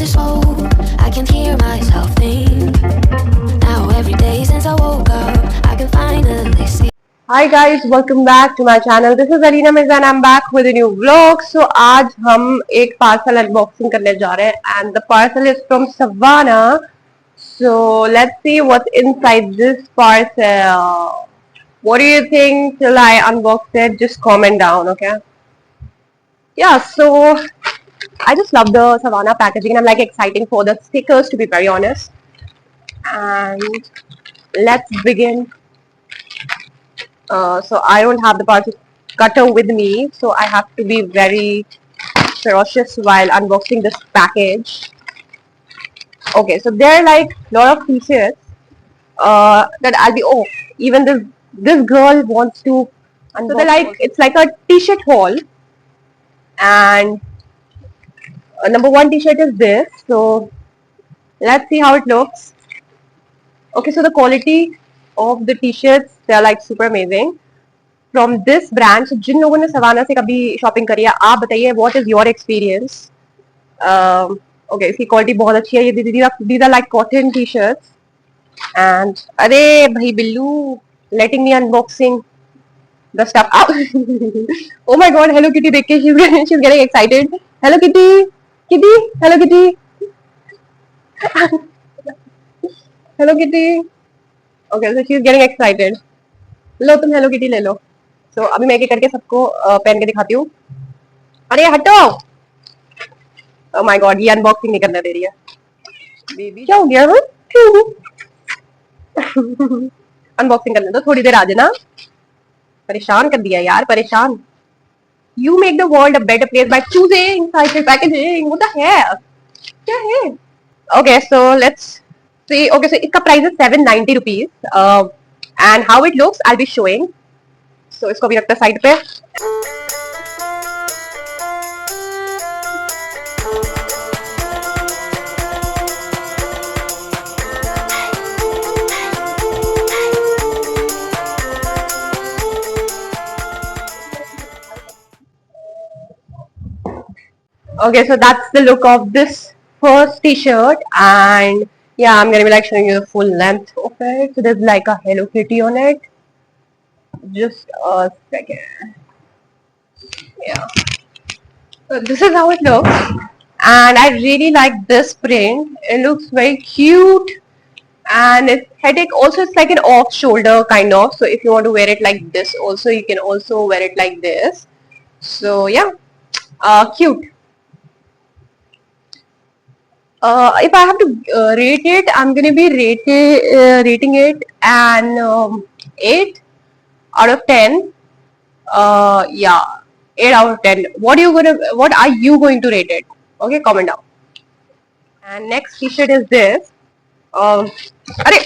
this road, I can hear myself think. Now every day since I woke up, I can finally see. Hi guys, welcome back to my channel. This is Alina Mirza and I'm back with a new vlog. So आज हम एक parcel unboxing करने जा रहे हैं and the parcel is from Savannah. So let's see what's inside this parcel. What do you think till I unbox it? Just comment down, okay? Yeah, so I just love the Savannah packaging and I'm like excited for the stickers to be very honest. And let's begin. So I don't have the parcel cutter with me, so I have to be very ferocious while unboxing this package. Okay, so there are like a lot of t-shirts that I'll be. Oh, even this girl wants to. So they're like it's like a t-shirt haul, and number one t-shirt is this. So let's see how it looks. Okay, so the quality of the t-shirts, they're like super amazing. From this brand, so जिन लोगों ने savanna से कभी shopping करी है, आप बताइए what is your experience? Okay, इसकी quality बहुत अच्छी है. ये these are like cotton t-shirts. And अरे भाई Billu, letting me unboxing the stuff out. Oh my God, Hello Kitty देख के she's getting excited. Hello Kitty, Hello Kitty, Hello Kitty. Okay, so she's getting excited. लो तुम Hello Kitty ले लो. So अभी मैं एक करके सबको पहन के दिखाती हूँ. अरे हटो. Oh my God, ये अनबॉक्सिंग नहीं करने दे रही है. बेबी क्या हो गया? अनबॉक्सिंग करने दो, थोड़ी देर आ जाना. परेशान कर दिया यार, परेशान. You make the world a better place by choosing cycle packaging. What the hell? क्या है? Okay, so let's see. Okay, so इसका प्राइस है 790 rupees. And how it looks, I'll be showing. So इसको भी रखते हैं साइड पे. Okay, so that's the look of this first t-shirt, and yeah, I'm gonna be like showing you the full length of it. So there's like a Hello Kitty on it. Just a second. Yeah. So this is how it looks, and I really like this print. It looks very cute, and it's headache. Also, it's like an off-shoulder kind of. So if you want to wear it like this, also you can also wear it like this. So yeah, cute. If I have to rate it, I'm gonna be rating it an 8 out of 10. Yeah, 8 out of 10. What are you going to rate it? Okay, comment down. And next t-shirt is this. अरे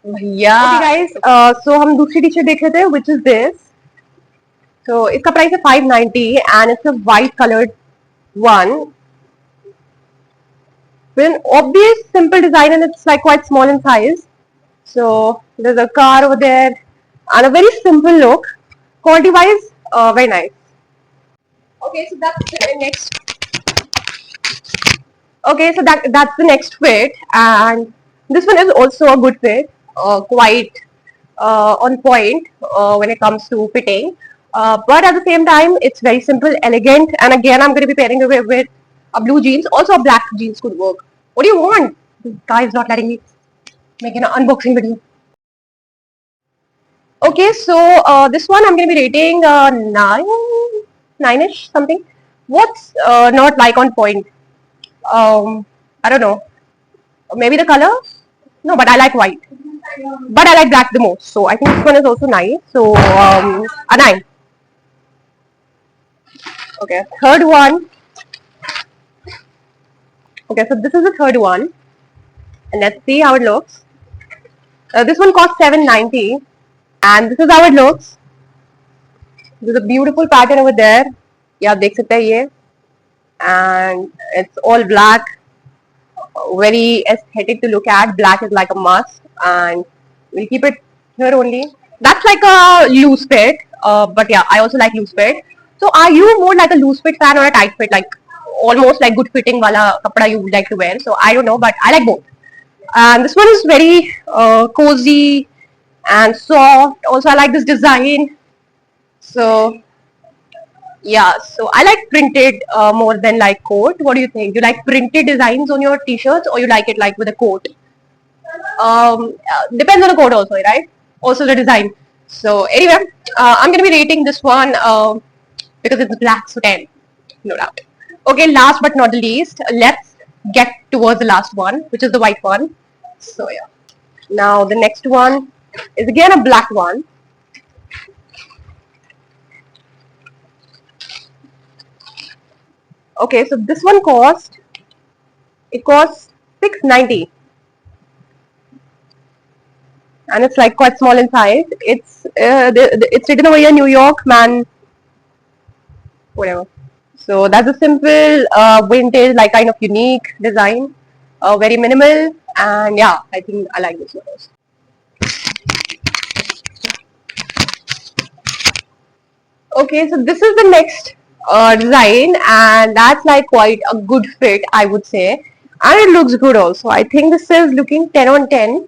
भैया. Okay guys, so हम दूसरी t-shirt देख रहे थे, which is this. So इसका price है 590 and it's a white colored one. With an obvious simple design and it's like quite small in size. So there's a car over there and a very simple look. Quality wise, very nice. Okay, so that's the next. Okay, so that's the next fit, and this one is also a good fit. Quite on point when it comes to fitting. But at the same time, it's very simple, elegant, and again, I'm going to be pairing it with a blue jeans. Also, a black jeans could work. What do you want? This guy is not letting me make an unboxing video. Okay, so this one I'm going to be rating 9-ish something. What's not like on point? I don't know. Maybe the color? No, but I like white. But I like black the most. So I think this one is also nice. So a 9. Okay, third one. Okay, so this is the third one, and let's see how it looks. This one costs 790, and this is how it looks. There's a beautiful pattern over there. Yeah, देख सकते हैं ये, and it's all black. Very aesthetic to look at. Black is like a must, and we'll keep it here only. That's like a loose fit, but yeah, I also like loose fit. So, are you more like a loose fit fan or a tight fit? Like, almost like good fitting wala kapda you would like to wear. So I don't know, but I like both. And this one is very cozy and soft. Also, I like this design. So yeah, so I like printed more than like coat. What do you think? Do you like printed designs on your t-shirts, or you like it like with a coat? Depends on the coat also, right? Also the design. So anyway, I'm gonna be rating this one because it's black, so 10, no doubt. Okay, last but not the least, let's get towards the last one, which is the white one. So yeah. Now the next one is again a black one. Okay, so this one costs 690, and it's like quite small in size. It's written over here New York man, whatever. So that's a simple vintage, like kind of unique design, very minimal, and yeah, I think I like this one also. Okay, so this is the next design, and that's like quite a good fit, I would say, and it looks good also. I think this is looking 10 on 10.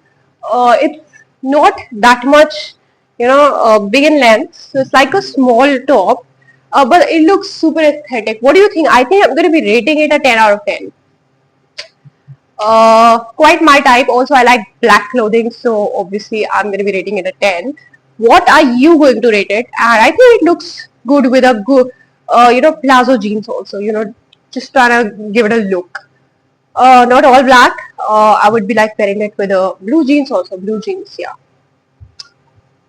It's not that much, big in length, so it's like a small top, but it looks super aesthetic. What do you think? I think I'm going to be rating it a 10 out of 10. Quite my type. Also, I like black clothing, so obviously I'm going to be rating it a 10. What are you going to rate it? And I think it looks good with a good, palazzo jeans also. Just trying to give it a look. Not all black. I would be like pairing it with a blue jeans also. Blue jeans, yeah,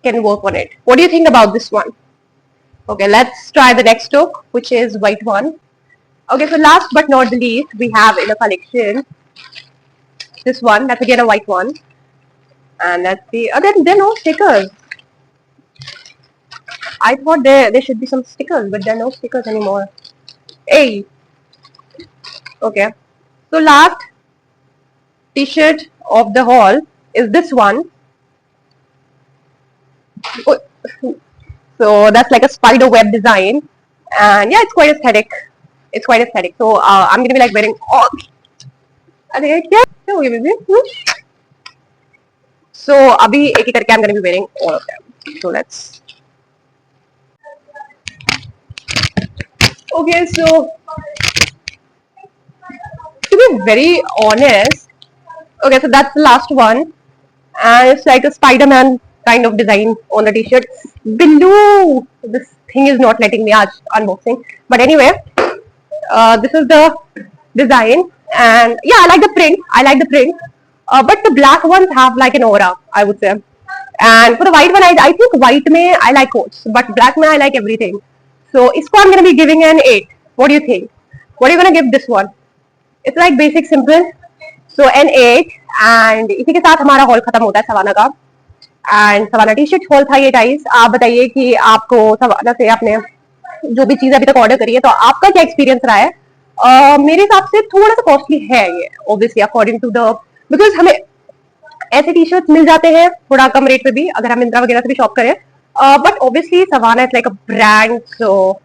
can work on it. What do you think about this one? Okay, let's try the next look, which is white one. Okay, so last but not the least, we have in the collection this one. That's again a white one. And let's see. Again, there are no stickers. I thought there should be some stickers, but there are no stickers anymore. Hey. Okay. So last t-shirt of the haul is this one. Oh. So that's like a spider web design. And yeah, it's quite aesthetic. It's quite aesthetic. So I'm going to be like wearing all. So abhi ek ek karke I'm going to be wearing all of them. So let's. Okay, so to be very honest, okay, so that's the last one, and it's like a Spider-Man kind of design on the t-shirt. Below, this thing is not letting me unboxing, but anyway, this is the design, and yeah, I like the print. But the black ones have like an aura, I would say. And for the white one, I think white may I like coats, but black may I like everything. So isko I'm gonna be giving an 8. What do you think? What are you gonna give this one? It's like basic simple. So an 8, and इसी के साथ हमारा hall खत्म होता है Savannah का. And Savannah T shirt haul था ये गाइस. आप बताइए कि आपको सवाना से आपने जो भी चीज अभी तक ऑर्डर करी है, तो आपका क्या एक्सपीरियंस रहा है? मेरे हिसाब से थोड़ा सा कॉस्टली है ये, obviously according to the, because हमें ऐसे टी शर्ट मिल जाते हैं थोड़ा कम रेट पे भी अगर हम मिंत्रा वगैरह से भी शॉप करें. But obviously Savannah is like a brand, so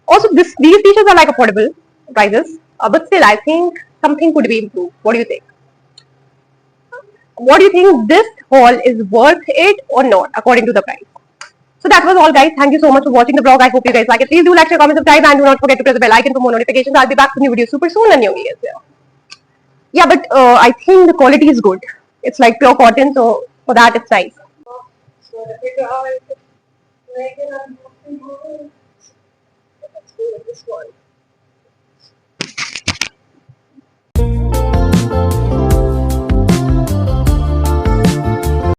also these t-shirts are like affordable prices, but still I think something could be improved. What do you think? What do you think, this haul is worth it or not according to the price? So that was all, guys. Thank you so much for watching the vlog. I hope you guys like it. Please do like, share, comment, subscribe, and do not forget to press the bell icon for more notifications. I'll be back with new videos super soon and new videos. Yeah, but I think the quality is good. It's like pure cotton, so for that it's nice. So this one.